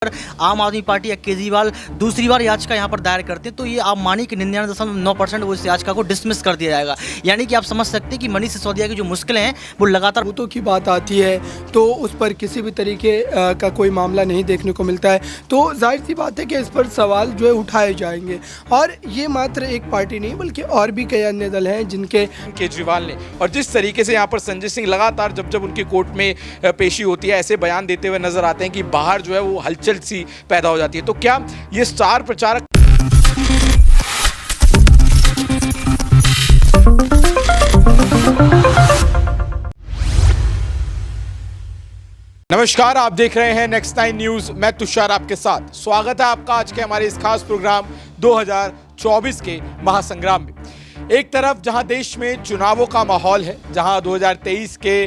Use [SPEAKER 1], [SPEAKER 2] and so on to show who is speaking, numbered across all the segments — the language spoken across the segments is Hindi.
[SPEAKER 1] आम आदमी पार्टी या केजरीवाल दूसरी बार याचिका यहाँ पर दायर करते हैं तो ये आप मानिए कि 99.9% वो इस याचिका को डिसमिस कर दिया जाएगा। यानी कि आप समझ सकते हैं कि मनीष सिसोदिया की जो मुश्किलें हैं वो लगातार
[SPEAKER 2] सबूतों की बात आती है तो उस पर किसी भी तरीके का कोई मामला नहीं देखने को मिलता है, तो जाहिर सी बात है कि इस पर सवाल जो है उठाए जाएंगे। और ये मात्र एक पार्टी नहीं बल्कि और भी कई अन्य दल हैं जिनके
[SPEAKER 3] केजरीवाल ने, और जिस तरीके से यहाँ पर संजय सिंह लगातार जब उनकी कोर्ट में पेशी होती है ऐसे बयान देते हुए नजर आते हैं कि बाहर जो है वो हलचल सी पैदा हो जाती है। तो क्या ये स्टार प्रचारक नमस्कार, आप देख रहे हैं नेक्स्ट 9 न्यूज। मैं तुषार आपके साथ। स्वागत है आपका आज के हमारे इस खास प्रोग्राम 2024 के महासंग्राम में। एक तरफ जहां देश में चुनावों का माहौल है, जहां 2023 के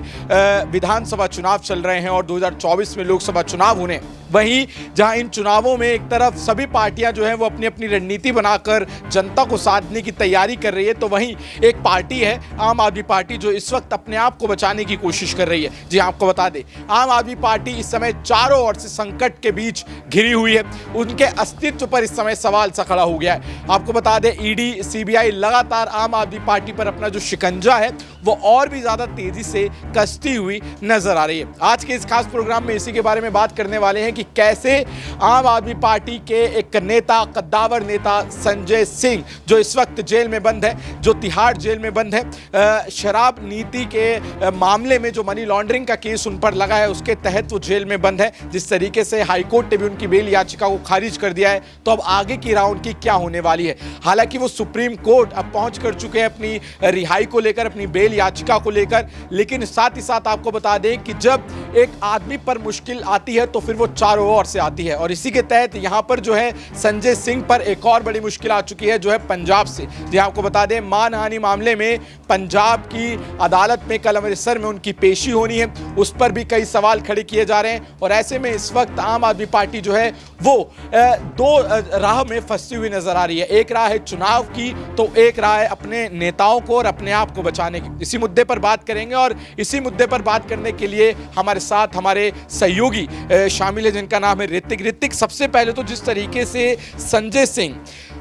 [SPEAKER 3] विधानसभा चुनाव चल रहे हैं और 2024 में लोकसभा चुनाव होने, वहीं जहां इन चुनावों में एक तरफ सभी पार्टियां जो हैं वो अपनी अपनी रणनीति बनाकर जनता को साधने की तैयारी कर रही है, तो वहीं एक पार्टी है आम आदमी पार्टी जो इस वक्त अपने आप को बचाने की कोशिश कर रही है। जी आपको बता दें, आम आदमी पार्टी इस समय चारों ओर से संकट के बीच घिरी हुई है। उनके अस्तित्व पर इस समय सवाल सा खड़ा हो गया है। आपको बता दें, ईडी सीबीआई लगातार आम आदमी पार्टी पर अपना जो शिकंजा है वो और भी ज्यादा तेजी से कसती हुई नजर आ रही है। आज के इस खास प्रोग्राम में इसी के बारे में बात करने वाले हैं कि कैसे आम आदमी पार्टी के एक नेता, कद्दावर नेता संजय सिंह, जो इस वक्त जेल में बंद है, जो तिहाड़ जेल में बंद है, शराब नीति के मामले में जो मनी लॉन्ड्रिंग का केस उन पर लगा है उसके तहत वो जेल में बंद है। जिस तरीके से हाईकोर्ट ने भी उनकी बेल याचिका को खारिज कर दिया है, तो अब आगे की राउंड की क्या होने वाली है। हालांकि वो सुप्रीम कोर्ट अब पहुंच कर चुके हैं अपनी रिहाई को लेकर, अपनी बेल याचिका को लेकर, लेकिन साथ ही साथ आपको बता दें कि जब एक आदमी पर मुश्किल आती है तो फिर वो चारों ओर से आती है। और इसी के तहत यहां पर जो है संजय सिंह पर एक और बड़ी मुश्किल आ चुकी है, जो है पंजाब से। जी आपको बता दें, मानहानि मामले में पंजाब की अदालत में कल अमृतसर में उनकी पेशी होनी है, उस पर भी कई सवाल खड़े किए जा रहे हैं। और ऐसे में इस वक्त आम आदमी पार्टी जो है वो दो राह में फंसी हुई नजर आ रही है। एक राह है चुनाव की, तो एक राह है अपने नेताओं को और अपने आप को बचाने की। इसी मुद्दे पर बात करेंगे और इसी मुद्दे पर बात करने के लिए हमारे साथ हमारे सहयोगी शामिल है, जिनका नाम है ऋतिक। सबसे पहले तो जिस तरीके से संजय सिंह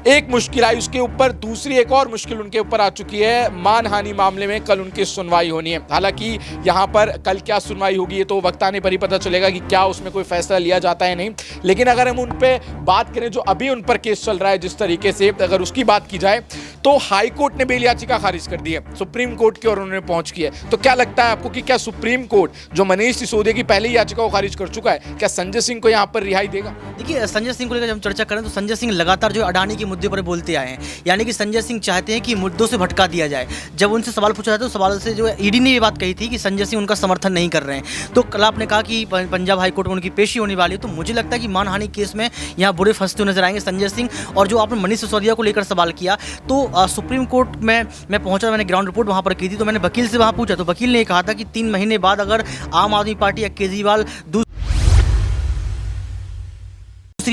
[SPEAKER 3] एक मुश्किल आई, उसके ऊपर दूसरी एक और मुश्किल उनके ऊपर आ चुकी है। मानहानि मामले में कल उनकी सुनवाई होनी है। हालांकि यहां पर कल क्या सुनवाई होगी ये तो वक्त आने पर ही पता चलेगा कि क्या उसमें कोई फैसला लिया जाता है नहीं। लेकिन अगर हम उन पे बात करें जो अभी उन पर केस चल रहा है, जिस तरीके से अगर उसकी बात की जाए तो हाई कोर्ट ने बेल याचिका खारिज कर दी है, सुप्रीम कोर्ट की ओर उन्होंने पहुंच की है। तो क्या लगता है आपको कि क्या सुप्रीम कोर्ट जो मनीष सिसोदिया की पहली याचिका को खारिज कर चुका है, क्या संजय सिंह को यहां पर रिहाई देगा?
[SPEAKER 1] देखिए, संजय सिंह को लेकर जब हम चर्चा करें तो संजय सिंह लगातार जो अडानी के मुद्दे पर बोलते आए हैं। यानी कि संजय सिंह चाहते हैं कि मुद्दों से भटका दिया जाए। जब उनसे सवाल पूछा जाता है तो सवाल से जो है ईडी ने ये बात कही थी कि संजय सिंह उनका समर्थन नहीं कर रहे हैं। तो कल आपने कहा कि पंजाब हाईकोर्ट में उनकी पेशी होने वाली है, तो मुझे लगता है कि मानहानि केस में यहाँ बुरे फंसते हुए नजर आएंगे संजय सिंह। और जो आपने मनीष सिसोदिया को लेकर सवाल किया, तो सुप्रीम कोर्ट में मैं पहुंचा, मैंने ग्राउंड रिपोर्ट वहाँ पर की थी, तो मैंने वकील से वहाँ पूछा तो वकील ने कहा था कि 3 महीने बाद अगर आम आदमी पार्टी या केजरीवाल दूसरी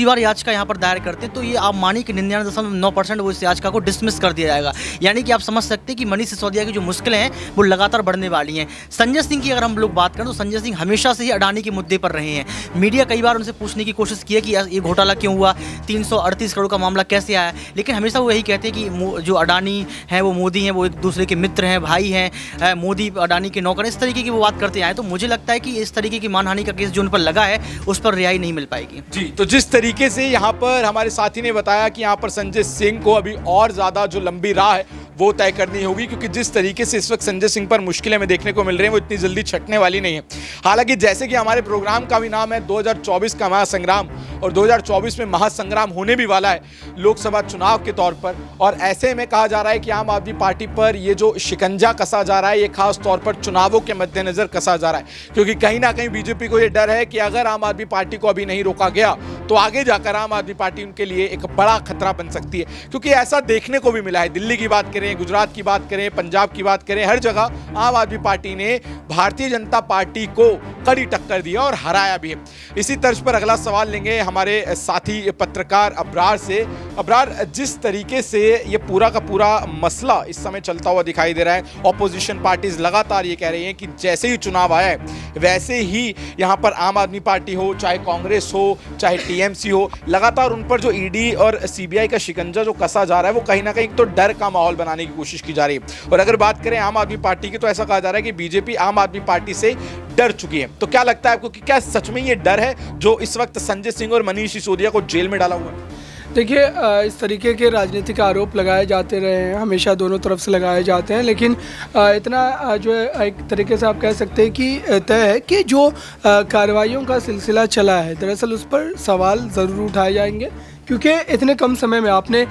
[SPEAKER 1] बार याचिका यहाँ पर दायर करते हैं तो ये आप मानिए कि 99.9% वो इस याचिका को डिसमिस कर दिया जाएगा। यानी कि आप समझ सकते हैं कि मनीष सिसोदिया की जो मुश्किलें हैं वो लगातार बढ़ने वाली हैं। संजय सिंह की अगर हम लोग बात करें तो संजय सिंह हमेशा से ही अडानी के मुद्दे पर रहे हैं। मीडिया कई बार उनसे पूछने की कोशिश की है कि ये घोटाला क्यों हुआ, 338 करोड़ का मामला कैसे आया, लेकिन हमेशा वो यही कहते हैं कि जो अडानी हैं वो मोदी हैं, वो एक दूसरे के मित्र हैं, भाई हैं, मोदी अडानी के नौकर, इस तरीके की वो बात करते आए। तो मुझे लगता है कि इस तरीके की मानहानि का केस जो उन पर लगा है उस पर रिहाई नहीं मिल पाएगी।
[SPEAKER 3] जी, तो जिस तरीके से यहाँ पर हमारे साथी ने बताया कि यहाँ पर संजय सिंह को अभी और ज्यादा जो लंबी राह है वो तय करनी होगी, क्योंकि जिस तरीके से इस वक्त संजय सिंह पर मुश्किलें हमें देखने को मिल रही हैं वो इतनी जल्दी छटने वाली नहीं है। हालांकि जैसे कि हमारे प्रोग्राम का भी नाम है 2024 का महासंग्राम, और 2024 में महासंग्राम होने भी वाला है लोकसभा चुनाव के तौर पर। और ऐसे में कहा जा रहा है कि आम आदमी पार्टी पर ये जो शिकंजा कसा जा रहा है ये खास तौर पर चुनावों के मद्देनजर कसा जा रहा है, क्योंकि कहीं ना कहीं बीजेपी को ये डर है कि अगर आम आदमी पार्टी को अभी नहीं रोका गया तो आगे जाकर आम आदमी पार्टी उनके लिए एक बड़ा खतरा बन सकती है। क्योंकि ऐसा देखने को भी मिला है, दिल्ली की बात करें, गुजरात की बात करें, पंजाब की बात करें, हर जगह आम आदमी पार्टी ने भारतीय जनता पार्टी को कड़ी टक्कर दी और हराया भी है। इसी तर्ज पर अगला सवाल लेंगे हमारे साथी पत्रकार अब्रार से। अबरार, जिस तरीके से ये पूरा का पूरा मसला इस समय चलता हुआ दिखाई दे रहा है, ऑपोजिशन पार्टीज लगातार ये कह रही हैं कि जैसे ही चुनाव आया है वैसे ही यहाँ पर आम आदमी पार्टी हो, चाहे कांग्रेस हो, चाहे टीएमसी हो, लगातार उन पर जो ईडी और सीबीआई का शिकंजा जो कसा जा रहा है वो कहीं ना कहीं तो डर का माहौल बनाने की कोशिश की जा रही है। और अगर बात करें आम आदमी पार्टी की तो ऐसा कहा जा रहा है कि बीजेपी आम आदमी पार्टी से डर चुकी है। तो क्या लगता है आपको कि क्या सच में ये डर है जो इस वक्त संजय सिंह और मनीष सिसोदिया को जेल में डाला हुआ है?
[SPEAKER 2] देखिए, इस तरीके के राजनीतिक आरोप लगाए जाते रहे हैं, हमेशा दोनों तरफ से लगाए जाते हैं, लेकिन इतना जो है एक तरीके से आप कह सकते हैं कि तय है कि जो कार्रवाइयों का सिलसिला चला है, दरअसल उस पर सवाल ज़रूर उठाए जाएंगे, क्योंकि इतने कम समय में आपने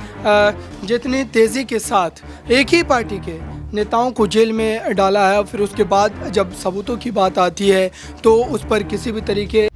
[SPEAKER 2] जितनी तेज़ी के साथ एक ही पार्टी के नेताओं को जेल में डाला है, और फिर उसके बाद जब सबूतों की बात आती है तो उस पर किसी भी तरीके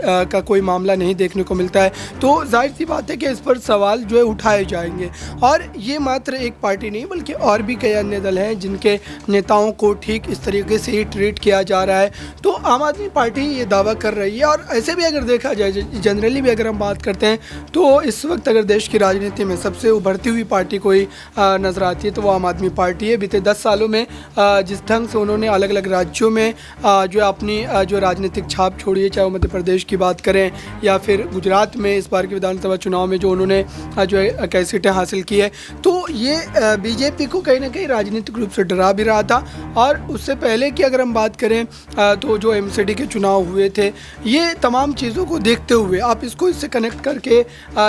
[SPEAKER 2] का कोई मामला नहीं देखने को मिलता है, तो जाहिर सी बात है कि इस पर सवाल जो है उठाए जाएंगे। और ये मात्र एक पार्टी नहीं बल्कि और भी कई अन्य दल हैं जिनके नेताओं को ठीक इस तरीके से ही ट्रीट किया जा रहा है। तो आम आदमी पार्टी ये दावा कर रही है, और ऐसे भी अगर देखा जाए, जनरली भी अगर हम बात करते हैं, तो इस वक्त अगर देश की राजनीति में सबसे उभरती हुई पार्टी कोई नज़र आती है तो वो आम आदमी पार्टी है। बीते 10 सालों में जिस ढंग से उन्होंने अलग अलग राज्यों में जो अपनी जो राजनीतिक छाप छोड़ी है, चाहे वो मध्य प्रदेश की बात करें या फिर गुजरात में इस बार के विधानसभा चुनाव में जो उन्होंने जो है कई सीटें हासिल की है, तो ये बीजेपी को कहीं ना कहीं राजनीतिक रूप से डरा भी रहा था। और उससे पहले की अगर हम बात करें तो जो एमसीडी के चुनाव हुए थे, ये तमाम चीज़ों को देखते हुए आप इसको इससे कनेक्ट करके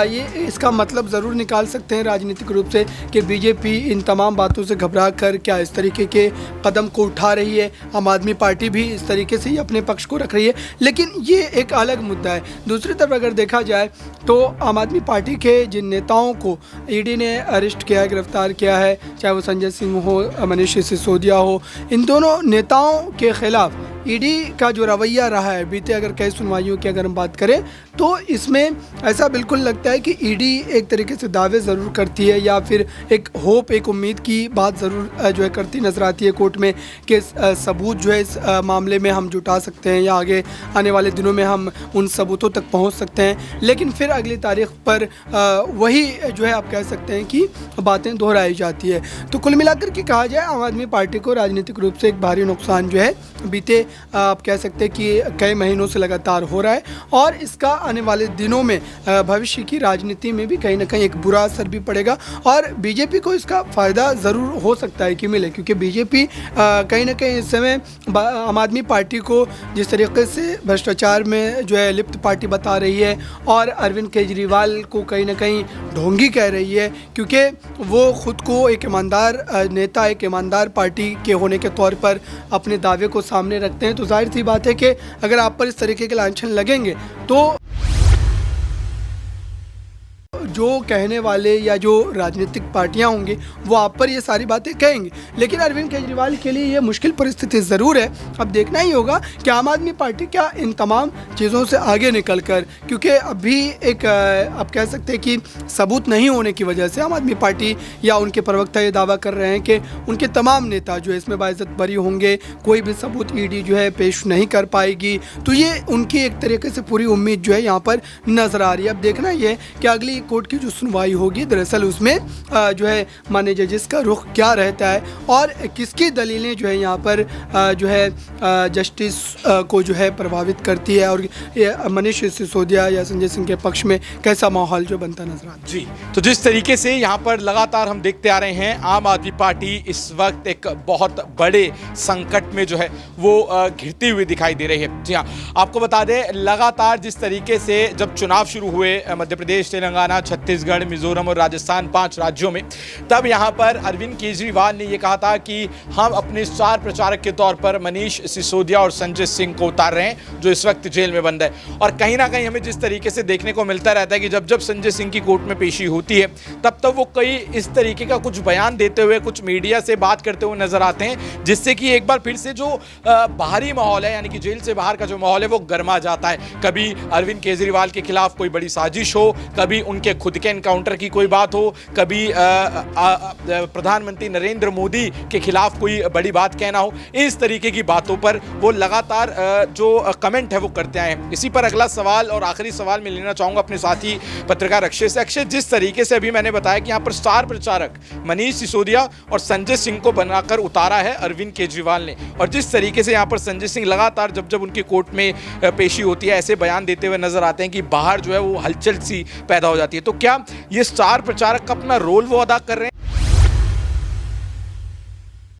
[SPEAKER 2] ये इसका मतलब ज़रूर निकाल सकते हैं राजनीतिक रूप से कि बीजेपी इन तमाम बातों से घबरा कर क्या इस तरीके के कदम को उठा रही है। आम आदमी पार्टी भी इस तरीके से ही अपने पक्ष को रख रही है, लेकिन ये एक अलग मुद्दा है। दूसरी तरफ अगर देखा जाए तो आम आदमी पार्टी के जिन नेताओं को ईडी ने अरेस्ट किया है, गिरफ्तार किया है, चाहे वो संजय सिंह हो, मनीष सिसोदिया हो, इन दोनों नेताओं के खिलाफ ईडी का जो रवैया रहा है बीते अगर कई सुनवाइयों की अगर हम बात करें, तो इसमें ऐसा बिल्कुल लगता है कि ईडी एक तरीके से दावे ज़रूर करती है या फिर एक होप, एक उम्मीद की बात ज़रूर जो है करती नज़र आती है कोर्ट में कि सबूत जो है इस मामले में हम जुटा सकते हैं या आगे आने वाले दिनों में हम उन सबूतों तक पहुंच सकते हैं। लेकिन फिर अगली तारीख पर वही जो है आप कह सकते हैं कि बातें दोहराई जाती है। तो कुल मिलाकर के कहा जाए, आम आदमी पार्टी को राजनीतिक रूप से एक भारी नुकसान जो है बीते आप कह सकते हैं कि कई महीनों से लगातार हो रहा है, और इसका आने वाले दिनों में भविष्य की राजनीति में भी कहीं ना कहीं एक बुरा असर भी पड़ेगा। और बीजेपी को इसका फ़ायदा ज़रूर हो सकता है कि मिले, क्योंकि बीजेपी कहीं ना कहीं इस समय आम आदमी पार्टी को जिस तरीके से भ्रष्टाचार में जो है लिप्त पार्टी बता रही है, और अरविंद केजरीवाल को कहीं ना कहीं ढोंगी कह रही है, क्योंकि वो खुद को एक ईमानदार नेता, एक ईमानदार पार्टी के होने के तौर पर अपने दावे को सामने रखते हैं। तो जाहिर सी बात है कि अगर आप पर इस तरीके के लांछन लगेंगे तो जो कहने वाले या जो राजनीतिक पार्टियां होंगी वो आप पर ये सारी बातें कहेंगी। लेकिन अरविंद केजरीवाल के लिए ये मुश्किल परिस्थिति ज़रूर है। अब देखना ही होगा कि आम आदमी पार्टी क्या इन तमाम चीज़ों से आगे निकल कर, क्योंकि अभी एक आप कह सकते हैं कि सबूत नहीं होने की वजह से आम आदमी पार्टी या उनके प्रवक्ता ये दावा कर रहे हैं कि उनके तमाम नेता जो है इसमें बाइज्जत बरी होंगे, कोई भी सबूत ईडी जो है पेश नहीं कर पाएगी। तो ये उनकी एक तरीके से पूरी उम्मीद जो है यहाँ पर नज़र आ रही है। अब देखना ये कि अगली कोर्ट की जो सुनवाई होगी दरअसल उसमें जो है माननीय जजेस का रुख क्या रहता है और किसकी दलीलें जो है यहाँ पर जो है जस्टिस को जो है प्रभावित करती है, और मनीष सिसोदिया या संजय सिंह के पक्ष में कैसा माहौल जो बनता नजर आता है।
[SPEAKER 3] जी, तो जिस तरीके से यहाँ पर लगातार हम देखते आ रहे हैं, आम आदमी पार्टी इस वक्त एक बहुत बड़े संकट में जो है वो घिरती हुई दिखाई दे रही है। जी हाँ, आपको बता दें लगातार जिस तरीके से जब चुनाव शुरू हुए मध्य प्रदेश, तेलंगाना, छत्तीसगढ़, मिजोरम और राजस्थान 5 राज्यों में, तब यहाँ पर अरविंद केजरीवाल ने यह कहा था कि हम अपने स्टार प्रचारक के तौर पर मनीष सिसोदिया और संजय सिंह को उतार रहे हैं जो इस वक्त जेल में बंद है। और कहीं ना कहीं हमें जिस तरीके से देखने को मिलता रहता है कि जब जब संजय सिंह की कोर्ट में पेशी होती है तब तब वो कई इस तरीके का कुछ बयान देते हुए, कुछ मीडिया से बात करते हुए नजर आते हैं, जिससे कि एक बार फिर से जो बाहरी माहौल है यानी कि जेल से बाहर का जो माहौल है वो गर्मा जाता है। कभी अरविंद केजरीवाल के खिलाफ कोई बड़ी साजिश हो, कभी उनके उनके खुद के एनकाउंटर की कोई बात हो, कभी प्रधानमंत्री नरेंद्र मोदी के खिलाफ कोई बड़ी बात कहना हो, इस तरीके की बातों पर वो लगातार जो कमेंट है वो करते आए हैं। इसी पर अगला सवाल और आखिरी सवाल मैं लेना चाहूँगा अपने साथी पत्रकार अक्षय से। अक्षय, जिस तरीके से अभी मैंने बताया कि यहाँ पर स्टार प्रचारक मनीष सिसोदिया और संजय सिंह को बनाकर उतारा है अरविंद केजरीवाल ने, और जिस तरीके से यहाँ पर संजय सिंह लगातार जब उनकी कोर्ट में पेशी होती है ऐसे बयान देते हुए नजर आते हैं कि बाहर जो है वो हलचल सी पैदा हो जाती है, तो क्या ये स्टार प्रचारक का अपना रोल वो अदा कर रहे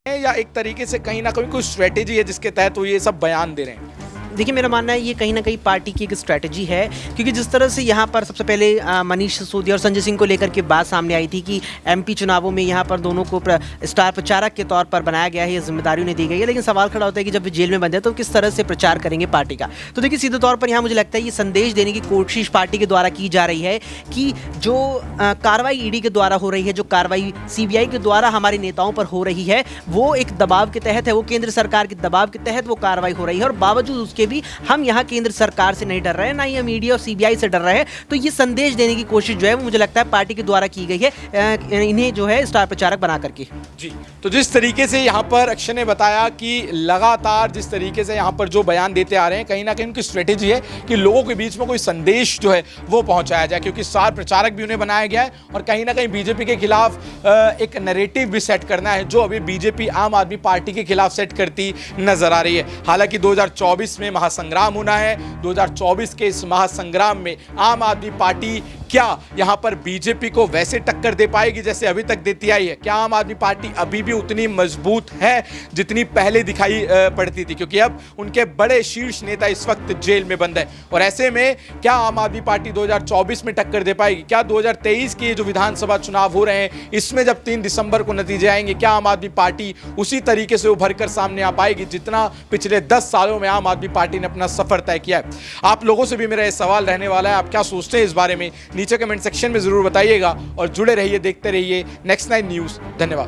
[SPEAKER 3] हैं या एक तरीके से कहीं ना कहीं कोई स्ट्रेटेजी है जिसके तहत वो ये सब बयान दे रहे हैं?
[SPEAKER 4] देखिए, मेरा मानना है ये कहीं ना कहीं पार्टी की एक स्ट्रैटेजी है, क्योंकि जिस तरह से यहाँ पर सबसे पहले मनीष सिसोदिया और संजय सिंह को लेकर के बात सामने आई थी कि एमपी चुनावों में यहाँ पर दोनों को स्टार प्रचारक के तौर पर बनाया गया है, ये जिम्मेदारी उन्हें दी गई है, लेकिन सवाल खड़ा होता है कि जब वे जेल में बंद है तो किस तरह से प्रचार करेंगे पार्टी का। तो देखिए, सीधे तौर पर यहाँ मुझे लगता है ये संदेश देने की कोशिश पार्टी के द्वारा की जा रही है कि जो कार्रवाई ईडी के द्वारा हो रही है, जो कार्रवाई सीबीआई के द्वारा हमारे नेताओं पर हो रही है, वो एक दबाव के तहत है, वो केंद्र सरकार के दबाव के तहत वो कार्रवाई हो रही है, और बावजूद उसके भी हम यहाँ केंद्र सरकार से नहीं डर रहे हैं, ना ही हम ईडी और सीबीआई से डर रहे हैं। तो ये संदेश देने की कोशिश जो है वो मुझे लगता है पार्टी के द्वारा की गई है, इन्हें जो है स्टार प्रचारक बना करके।
[SPEAKER 3] जी, तो जिस तरीके से यहाँ पर अक्षय ने बताया कि लगातार जिस तरीके से यहाँ पर जो बयान देते आ रहे हैं, कहीं ना कहीं उनकी स्ट्रेटेजी है कि लोगों के बीच में कोई संदेश जो है वो पहुंचाया जाए, क्योंकि स्टार प्रचारक भी उन्हें बनाया गया है और कहीं ना कहीं बीजेपी के खिलाफ एक नैरेटिव भी सेट करना है, जो अभी बीजेपी आम आदमी पार्टी के खिलाफ सेट करती नजर आ रही है। हालांकि 2024 में महासंग्राम होना है, 2024 के इस महासंग्राम में आम आदमी पार्टी क्या यहां पर बीजेपी को वैसे टक्कर दे पाएगी जैसे अभी तक देती आई है? क्या आम आदमी पार्टी अभी भी उतनी मजबूत है जितनी पहले दिखाई पड़ती थी? क्योंकि अब उनके बड़े शीर्ष नेता इस वक्त जेल में बंद है, और ऐसे में क्या आम आदमी पार्टी 2024 में टक्कर दे पाएगी? क्या 2023 के जो विधानसभा चुनाव हो रहे हैं इसमें जब 3 दिसंबर को नतीजे आएंगे, क्या आम आदमी पार्टी उसी तरीके से उभर कर सामने आ पाएगी जितना पिछले 10 सालों में आम आदमी पार्टी ने अपना सफर तय किया है? आप लोगों से भी मेरा यह सवाल रहने वाला है, आप क्या सोचते हैं इस बारे में नीचे कमेंट सेक्शन में जरूर बताइएगा, और जुड़े रहिए, देखते रहिए नेक्स्ट 9 न्यूज़। धन्यवाद।